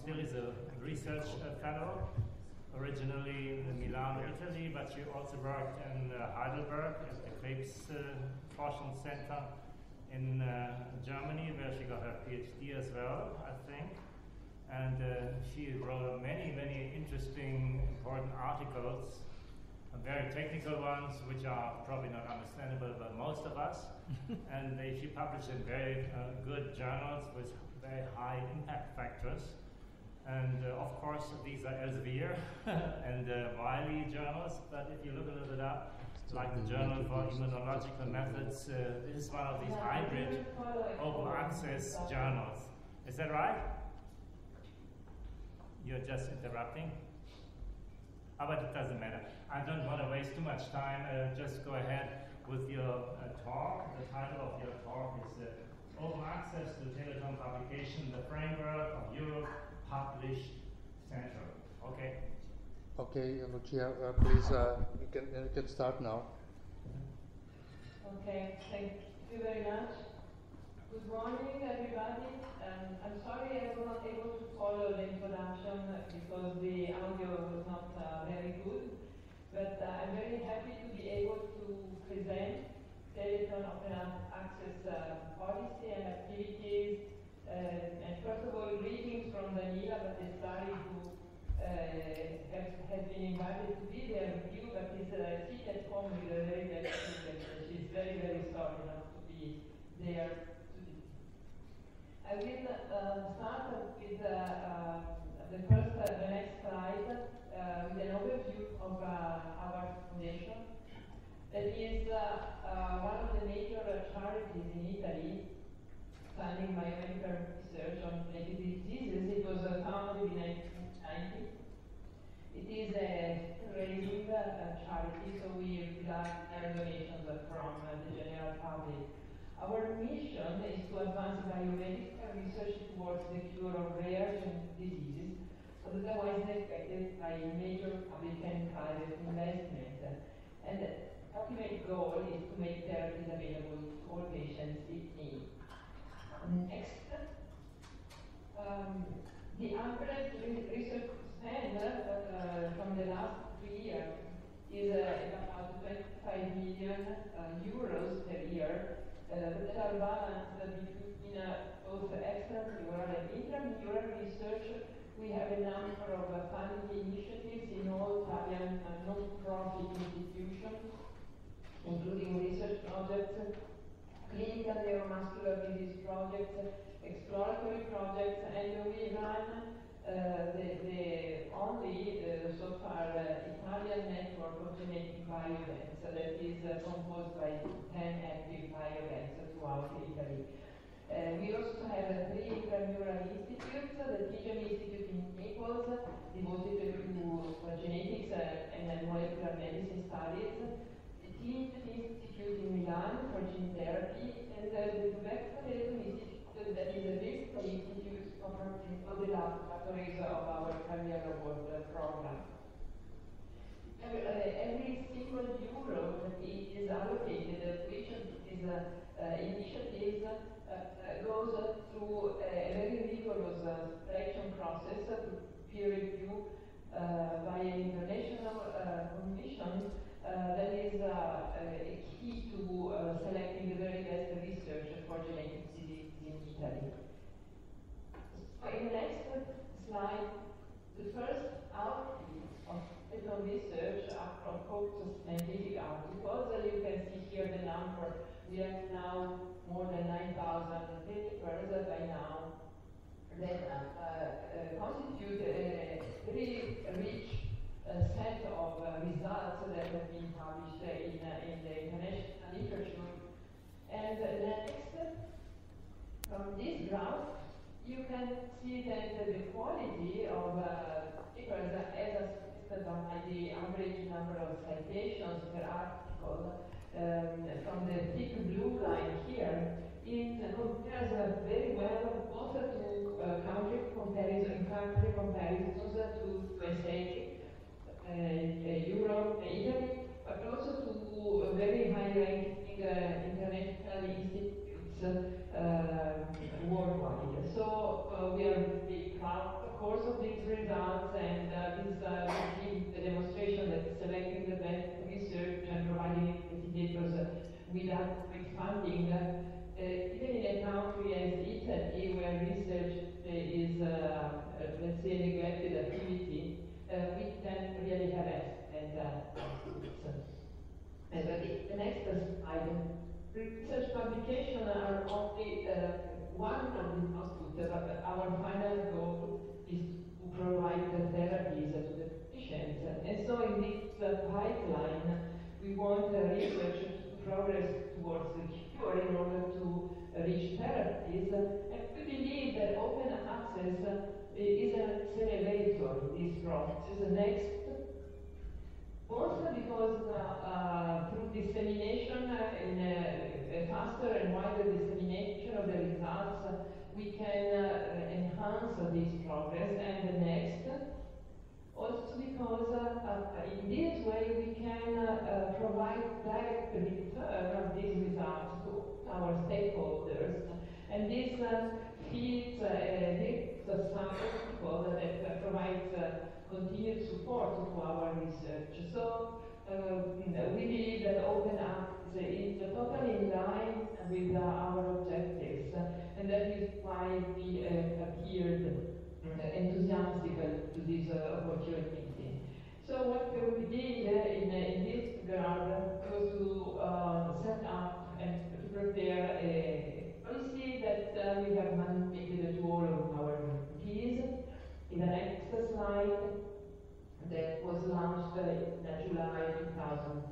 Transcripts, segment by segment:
still is a research fellow, originally in Milan, Italy, but she also worked in Heidelberg at the Krebs Forschungscenter in Germany, where she got her PhD as well, I think. And she wrote many, many interesting, important articles, very technical ones, which are probably not understandable by most of us. And she published in very good journals with very high impact factors. And of course, these are Elsevier and Wiley journals, but if you look a little bit up, like the Journal for Immunological Methods, this is one of these hybrid open access journals. Is that right? You're just interrupting? Oh, but it doesn't matter. I don't want to waste too much time. Just go ahead with your talk. The title of your talk is Open Access to Telethon Publication, the Framework of Europe Published Central. Okay? Okay, Lucia, please, you can start now. Okay, thank you very much. Good morning, everybody. I'm sorry I was not able to follow the introduction because the audio was not very good, but I'm very happy to be able to present Telethon Open Access policy and activities. And first of all, greetings from Daniela Battistari, who has been invited to be there with you, but is seated at home with a very bad student. She's very, very sorry not to be there today. I will start with the next slide with an overview of our foundation. That is one of the major charities in Italy funding biomedical research on genetic diseases. It was founded in 1990. It is a raising charity, so we rely on donations from the general public. Our mission is to advance biomedical research towards the cure of rare diseases, otherwise neglected by major public and private investment. And the ultimate goal is to make therapies available to all patients in need. Next, the average research spend from the last 3 years is about 25 million euros per year. That are balanced between both extramural and intramural research. We have a number of funding initiatives in all Italian non-profit institutions, including research projects, clinical neuromuscular disease projects, exploratory projects, and we run the only, so far, Italian network of genetic biobanks that is composed by 10 active biobanks throughout Italy. We also have 3 intramural institutes, the Teaching Institute in Naples, devoted to genetics and molecular medicine studies, the Team Institute in Milan for gene therapy, and the Telethon Institute that is a visible institute of the laboratories of our career award program. Every single euro that is allocated to each of these initiatives goes through a very rigorous selection process to peer review by an international commission that is a key to selecting the very best research for genetic disease in Italy. In the next slide, the first output of Telethon research are from scientific articles. You can see here the number. We have now more than 9,000 papers by now that constitute a very rich set of results that have been published in the international literature. And next, from this graph, you can see that the quality of papers as assessed by the average number of citations per article from the thick blue line here compares very well both to country comparisons to USA, Europe, Italy, but also to very high-ranking international institutes worldwide. So we are very proud course of these results, and this will give the demonstration that selecting the best research and providing investigators with adequate funding, even in a country as Italy, where research is, let's say, neglected activity, we can really have it. And the next slide. Research publications are only one of the outputs, but our final goal is to provide the therapies to the patients. And so in this pipeline, we want research to progress towards the cure in order to reach therapies. And we believe that open access is an accelerator in this process. Next. Also because through dissemination, in a faster and wider dissemination of the results, we can enhance this progress. And the next, also because in this way we can provide direct return of these results to our stakeholders. And this feeds some people that provides continued support to our research. So we believe that open access is totally in line with our objectives, and that is why we appeared enthusiastic to this opportunity. So what we did in this regard was to set up and to prepare a policy that we have mandated to all of our MPs. In the next slide, that was launched in July 2000.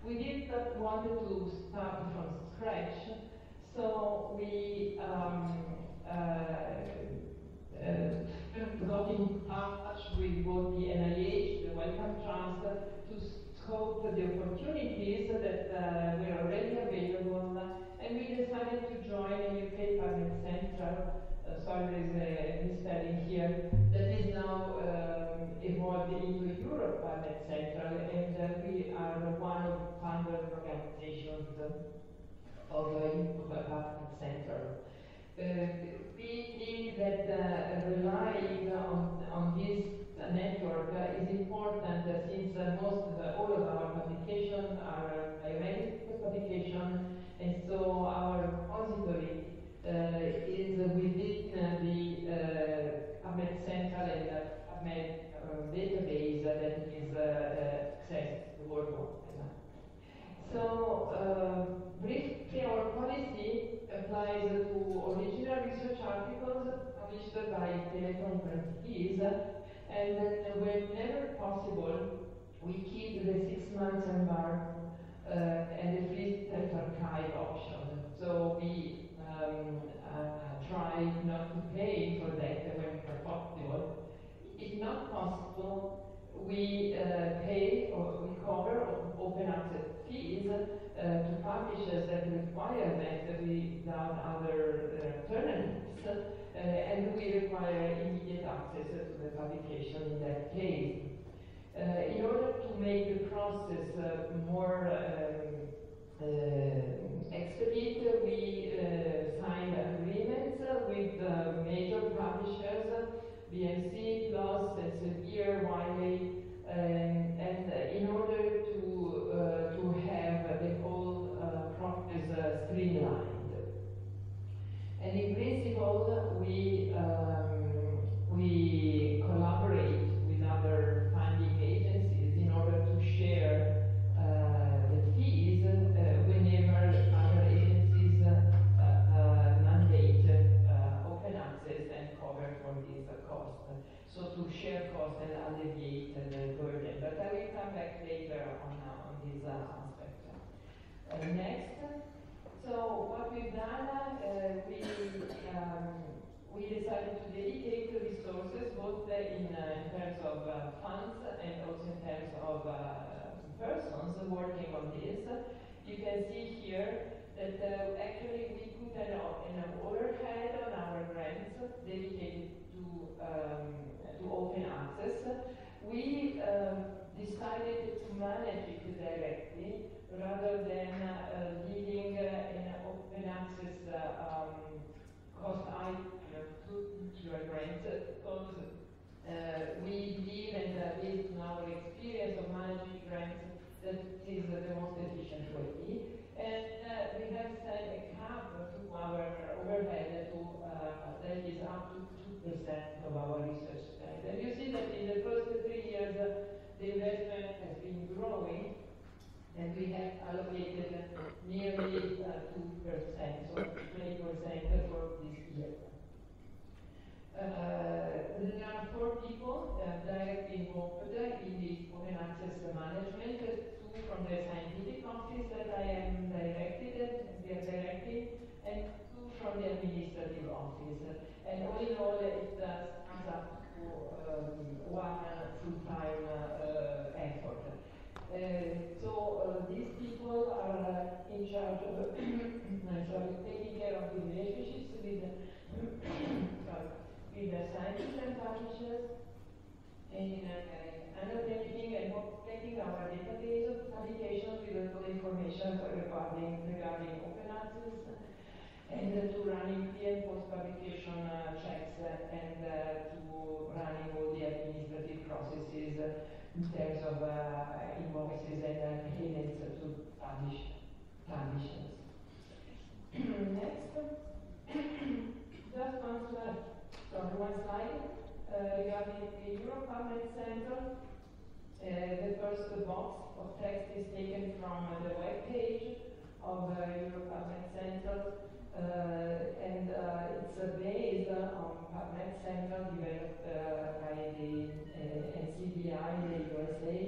We did not want to start from scratch, so we got in touch with both the NIH, the Wellcome Trust, to scope the opportunities that were already available, and we decided to join a UK PubMed Center. Sorry, there is a misspelling here, that is now evolved into Europe PubMed Center, and we are one of the founder organizations of Europe PubMed Center. We think that relying on this network is important since all of our publications are biomedical publications, and so our repository is within the PubMed Center and the PubMed database that is accessed worldwide. So, briefly, our policy applies to original research articles published by Telethon grantees, and whenever possible, we keep the 6 months embargo and the free self-archive option. So we try not to pay for that when possible. If not possible, we pay or we cover open access fees to publishers that require that without other alternatives, and we require immediate access to the publication in that case. In order to make the process more expedite, we signed agreements with major publishers, BMC, PLOS, Elsevier, Wiley, and in order to have the whole process streamlined. And in principle, we collaborate with other funding agencies in order to share the fees whenever other agencies mandate open access and cover for this cost. So to share cost and alleviate the burden. But I will come back later on this aspect. Next. So what we've done, we decided to dedicate resources both in terms of funds and also in terms of persons working on this. You can see here that actually we put an overhead on our grants dedicated to open access. We decided to manage it directly rather than leaving an open access cost item to your grants, because that is the most efficient way. And we have set a cap to our overhead that is up to 2% of our research spend. And you see that in the first 3 years, the investment has been growing, and we have allocated nearly 2%, so 20% for this year. There are 4 people directly involved in the open access management, 2 from the scientific office that I am directing, and 2 from the administrative office. And all in all, it sums up to 1 full-time effort. So these people are in charge of taking care of the relationships with the scientists and publishers, and annotating and populating our database of publications with all information regarding open access, and to running pre and post-publication checks, and to running all the administrative processes in terms of invoices and payments to publishers. Next, just one slide regarding the PubMed Center. The first box of text is taken from the web page of PubMed Center, and it's based on PubMed Center developed by the NCBI in the USA.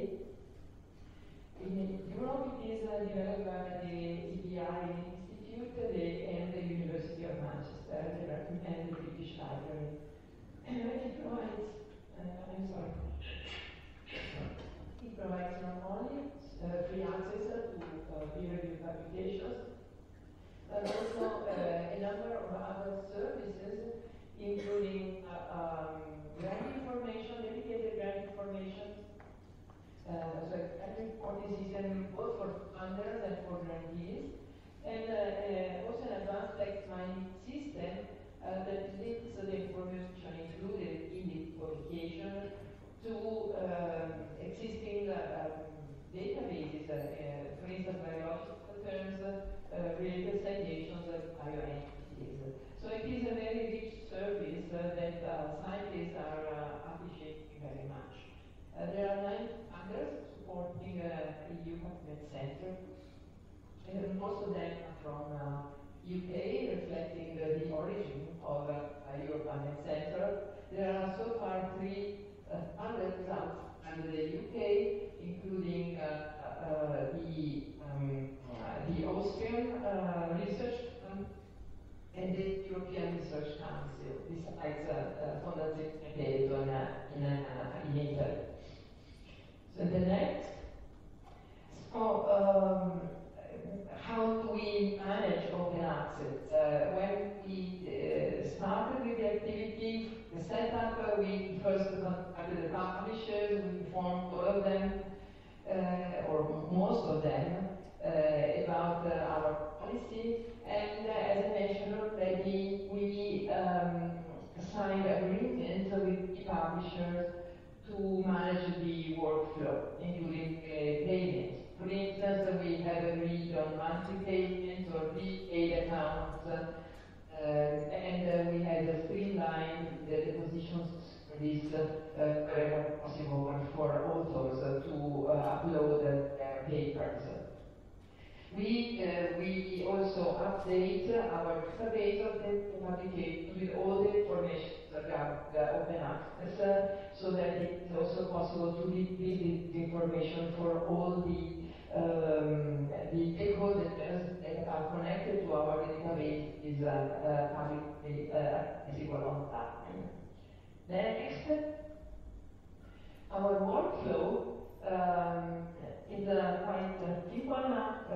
In Europe, it is developed by the CBI Institute and the University of Manchester and the British Library. It provides, it provides not only free access to peer-reviewed publications, but also a number of other services, including grant information, dedicated grant information, so a grant reporting system both for funders and for grantees, and also an advanced text mining system that links the information included in the publication to existing databases, for instance, biological terms, related citations of bioentities. So it is a very rich service that scientists are appreciating very much. There are 9 funders supporting EU PubMed Center, and most of them are from UK, reflecting the origin of EU PubMed Center. There are so far 3 other clubs under the UK, including the Austrian Research and the European Research Council, besides Fondazione Telethon in Italy. So the next, how do we manage open access? When we started with the activity, the setup, we first contacted the publishers, we informed all of them, or most of them, about our policy, and as I mentioned already, we signed agreements with the publishers to manage the workflow, including payments. For instance, we have agreed on monthly payments or prepaid accounts, and we had streamlined the depositions service wherever possible for authors to upload their papers. We also update our database of the publications with all the information about the open access, so that it is also possible to retrieve the information for all the stakeholders that are connected to our database is publicly accessible online. Next, our workflow is quite simple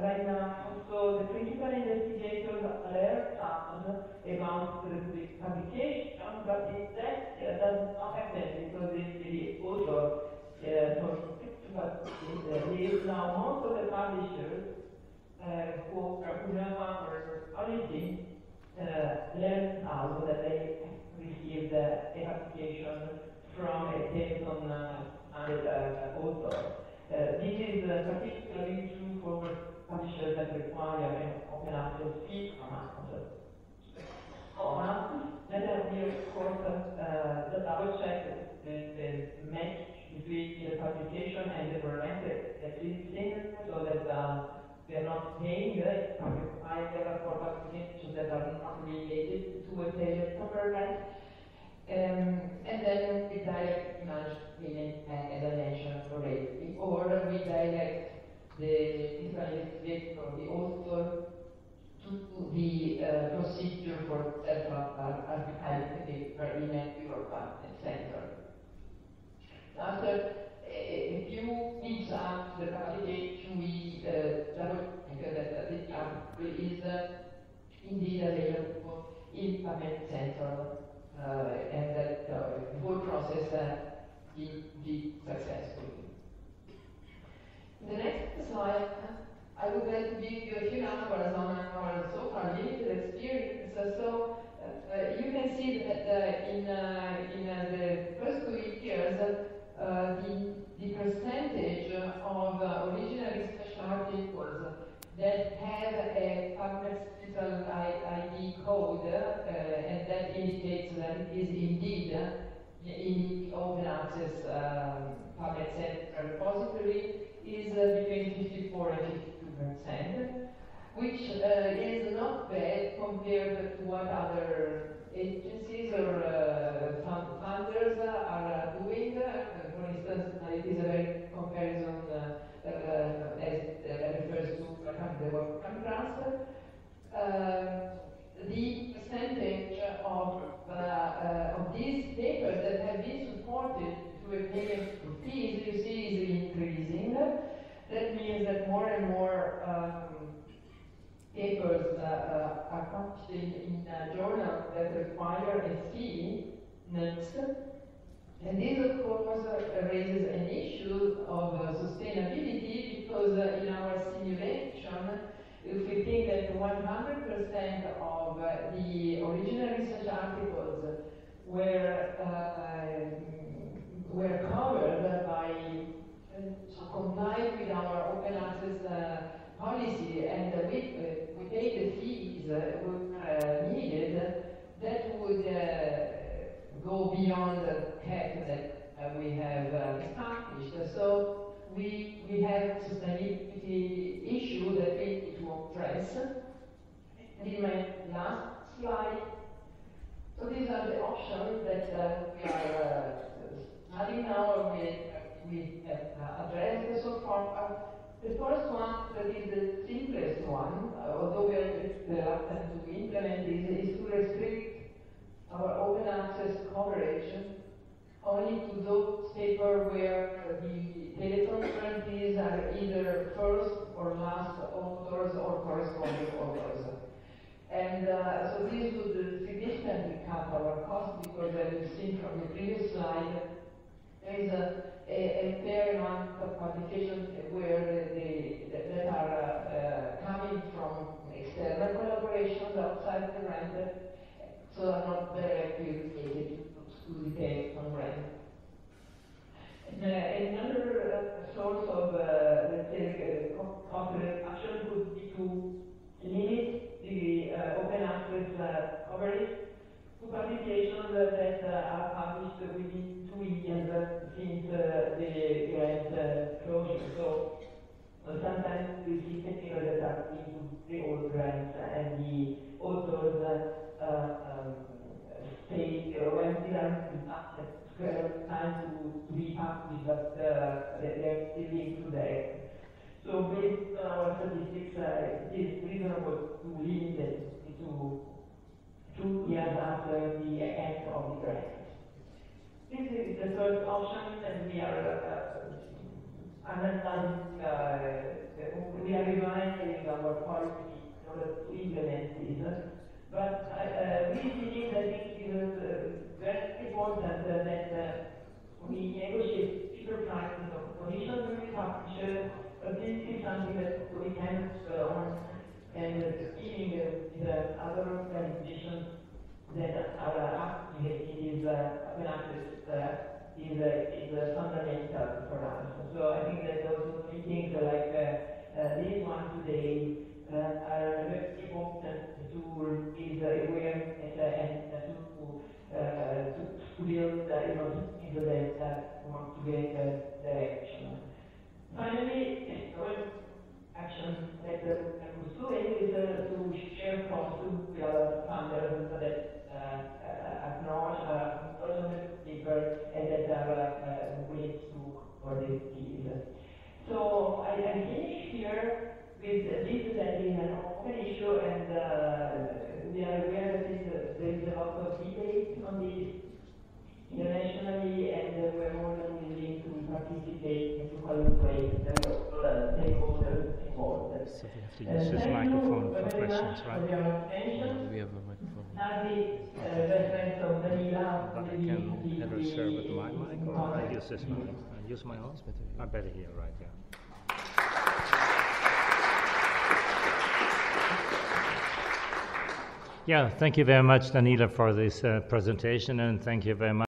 right now. So the principal investigators alert us about the publication, but that does not happen because the author but is now most of the publishers who have our policy learn now that they received a publication from a Telethon author. This is particularly true for publishers that require an open access fee from us. On us, then we of course double check the match between the publication and the brand existing, so that we are not paying either for publications that are not related to a Telethon brand. And then we direct manage payment, as I mentioned already, or we direct the investigation from the author to the procedure for self-archiving in a Europe center. After a few weeks after the publication, we double check that the article is indeed available in PubMed Center, and that the whole process be successful. In the next slide, I would like to give you a few numbers on our so far limited experience. So you can see that in the first 2 years, the percentage of original research articles that have a PubMed Central ID code, and that indicates that it is indeed in the open access PubMed Central repository, is between 54 and 52%, which is not bad compared to what other agencies or funders are doing. For instance, it is a very comparison as it refers to the work grants. The percentage of these papers that have been supported through a payment fees, you see, is increasing. That means that more and more papers are published in journals that require a fee next. And this, of course, raises an issue of sustainability, because in our simulation, if we think that 100% of the original research articles were covered by, complied with our open access policy, and we paid the fees needed, that would go beyond the cap that we have established. So we have a sustainability issue that we need to address. And in my last slide, so these are the options that we are studying now, we have addressed so far. The first one, that is the simplest one, although we are reluctant to implement this, is to restrict our open access coverage only to those papers where the Telethon grantees are either first or last authors or corresponding authors. And so this would significantly cut our costs, because as you've seen from the previous slide, there is a fair amount of publications where that are coming from external collaborations outside the grant, so are not directly related to the Telethon grant. Another source of, let's say, cost reduction would be to limit the open access coverage to publications that are published within 2 years since the grant closure. So sometimes we see papers that are into the old grants, and the authors stay when they are time to be published, but they're still into that. So based on our statistics, it is reasonable to limit it to 2 years after the end of the grant. This is the first option, and we are we are revising our policy in order to implement this. But we believe that it is very important that we negotiate cheaper prices of conditions with the publisher. But this is something that we can on, and dealing with other organizations that are active in this open access is fundamental for us. So I think that those three things like this one today are very important to is awareness and to build into that want to get direction. Finally, action that I'm pursuing is to share costs with other funders that acknowledge the paper and that are willing to for this deal. So I finish here with this that is an open issue, and we are aware that there is a lot of debate on this internationally, and we're more than willing to participate and to collaborate and stakeholders involved. So we have to use this microphone for questions, right? We have a microphone. But I can either share with my mic or I use this mic. I use my own. I better here, right? Yeah. Yeah, thank you very much, Daniela, for this presentation, and thank you very much.